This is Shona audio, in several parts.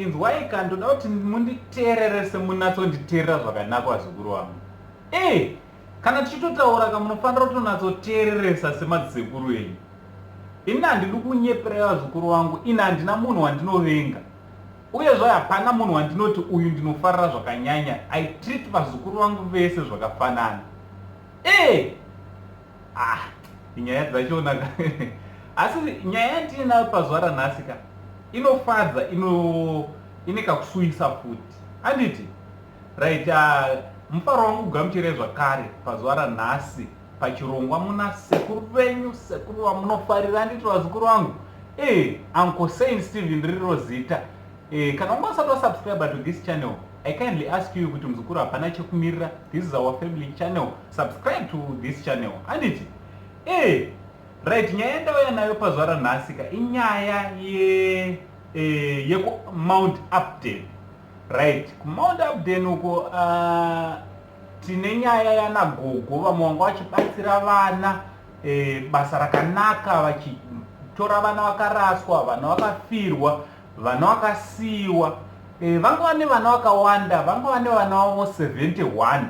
inzwai kandoda kuti munditeerere semunatsonditeerera zvakanaka vazukuru vangu. Kana tichitotaura kamunofanira kutonatsoteereresa semadzikuru enyu. Ini handidi kunyeperera vazukuru vangu, ini handina munhu wandinovenga. Uyezve hapana munhu wandinoti uyu ndinofarira zvakanyanya. I treat vazukuru vangu vese zvakafanana. Nyaya dzachona asi nyaya yatinayo pazuva ranhasi inofadza, ine kakusuyisa futi. Handiti right, mufaro wangu kugamuchire zvakare pazuva ranhasi pachirongwa muna sekuru venyu, sekuru vamunofarira. Handiti vazukuru vangu, Uncle Saint Stephen riro zita. Kana unga usati wasubscribe to this channel, I kindly ask you kuti muzukuru hapana chekumirira. This is our family channel. Subscribe to this channel. Handiti right, nyaya yandauya nayo pazuva ranhasi inyaya yeku Mount Upton. Right, kuMount Upton uko tine nyaya yanagogo vamwe vanga vachibatsira vana basa rakanaka, vachitora vana vakaraswa, vana vakafirwa, vana vakasiyiwa. Vanga vane vana vakawanda, vanga vane vana vavo 71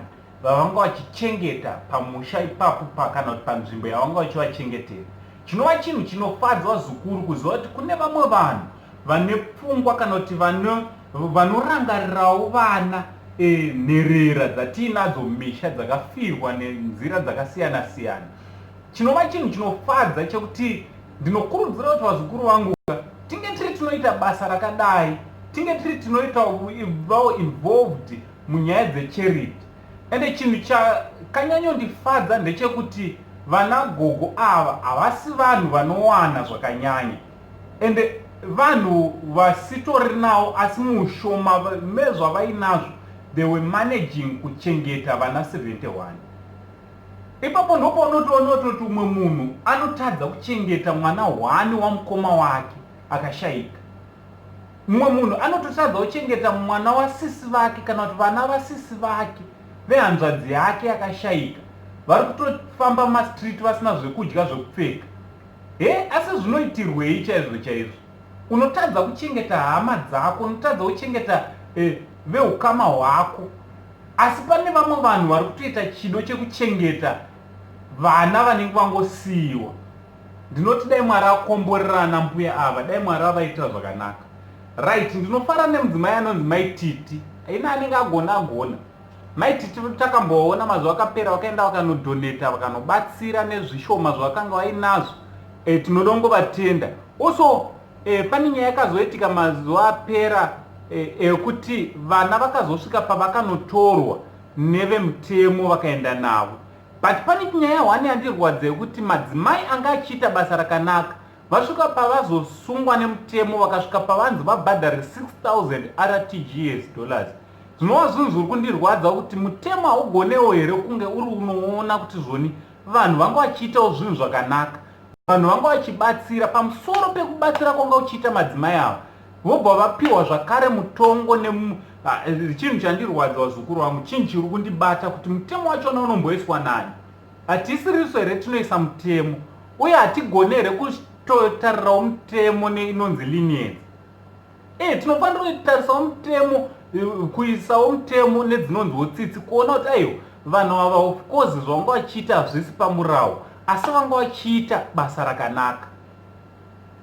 vavanga vachichengeta pamusha ipapo kana kuti panzvimbo yavanga vachivachengetera. Chinova chinhu chinofadza vazukuru kuziva kuti kune vamwe vanhu vane pfungwa kana kuti vanorangarirawo vana nherera dzatiinadzo mumisha dzakafirwa nenzira dzakasiyana siyana. Chinova chinhu chinofadza chekuti ndinokurudzira kuti vazukuru vangu tinge tiri tinoita basa rakadai, tinge tiri tinoita vawo involved munyaya dzecharity. Ende chinhu chakanyanyondifadza ndechekuti vanagogo ava havasi vanhu vanowana zvakanyanya, ende vanhu vasitori nawo asi mushoma mezvavainazvo they were managing kuchengeta vana 71. Ipapo ndipo unotoona kuti umwe munhu anotadza kuchengeta mwana 1 wamukoma wake akashayika. Mumwe munhu anototadza kuchengeta mwana wasisi vake kana kuti vana vasisi vake vehanzvadzi yake akashayika, vari kutofamba mastreet vasina zvekudya zvekupfeka. Asi zvinoitirwei chaizvo chaizvo? Unotadza kuchengeta hama dzako, unotadza kuchengeta veukama hwako, asi pane vamwe vanhu vari kutoita chido chekuchengeta vana vanenge vangosiyiwa. Ndinoti dai Mwari akomborerana mbuya ava, dai Mwari avaitira zvakanaka. Right, ndinofara nemudzimai anonzi Maititi. Ina anenge agona. Maititi takamboona mazuva akapera vakaenda vakanodoneta vakanobatsira nezvishoma zvavakanga vainazvo. Tinoda kungovatenda. Also pane nyaya yakazoitika mazuva apera ekuti vana vakazosvika pavakanotorwa nevemutemo vakaenda navo. But pane nyaya hwani yandirwadza yekuti madzimai anga achiita basa rakanaka vasvika pavazosungwa nemutemo vakasvika pavanzi vabhadhare 6,000 RTGS dollars. Zvinova zvinhu zviri kundirwadza kuti mutemo haugonewo here kunge uri unoona kuti zvoni vanhu vanga vachiitawo zvinhu zvakanaka, vanhu vanga vachibatsira pamusoro pekubatsira kwanga uchiita madzimai ava vobva vapiwa zvakare mutongo. Chinhu chandirwadza vazukuru vangu, chinhu chiri kundibata kuti mutemo wachona unomboiswa nani. Hatisiriso here tinoisa mutemo, uye hatigone here kutotarirawo mutemo inonzi leniency. Tinofanira kutarisawo mutemo, kuisawo mutemo nedzinonziwo tsitsi, kuona kuti aiyo vanhu ava of course zvavanga vachiita hazvisi pamurawo, asi vanga vachiita basa rakanaka.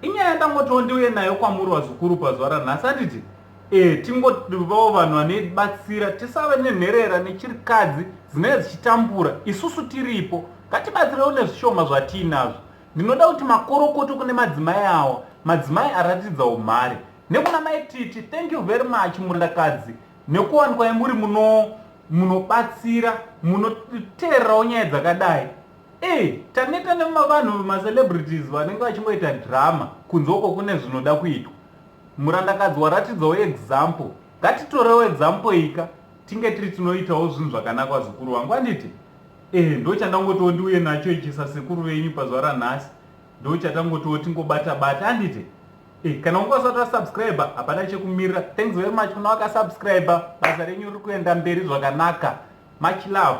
Inyaya yandangotiwo ndiuye nayo kwamuri vazukuru pazuva ranhasi. Handiti tingovawo vanhu vanobatsira, tisave nenherera nechirikadzi dzinenge dzichitambura. Isusu tiripo, ngatibatsirewo nezvishoma zvatiinazvo. Ndinoda kuti makorokoto kune madzimai awa, madzimai aratidza umhare. Nekuna Maititi, thank you very much murandakadzi, nekuwanikwa muri munobatsira, munoteererawo nyaya dzakadai. Taneta nevanhu macelebrities vanenge vachimboita drama kunzoko kune zvinoda kuitwa. Murandakadzi waratidzawo example. Ngatitorewo example ika tinge tiri tinoitawo zvinhu zvakanaka vazukuru vangu. Handiti ndo chandangotiwo ndiuye nacho ichisa sekuru venyu pazuva ranhasi, ndo chatangotiwo tingobata-bata. Handiti kana unga usati wasubscribe hapana chekumirira. Thanks very much kuna wakasubscribe. Basa renyu riri kuenda mberi zvakanaka. Much love.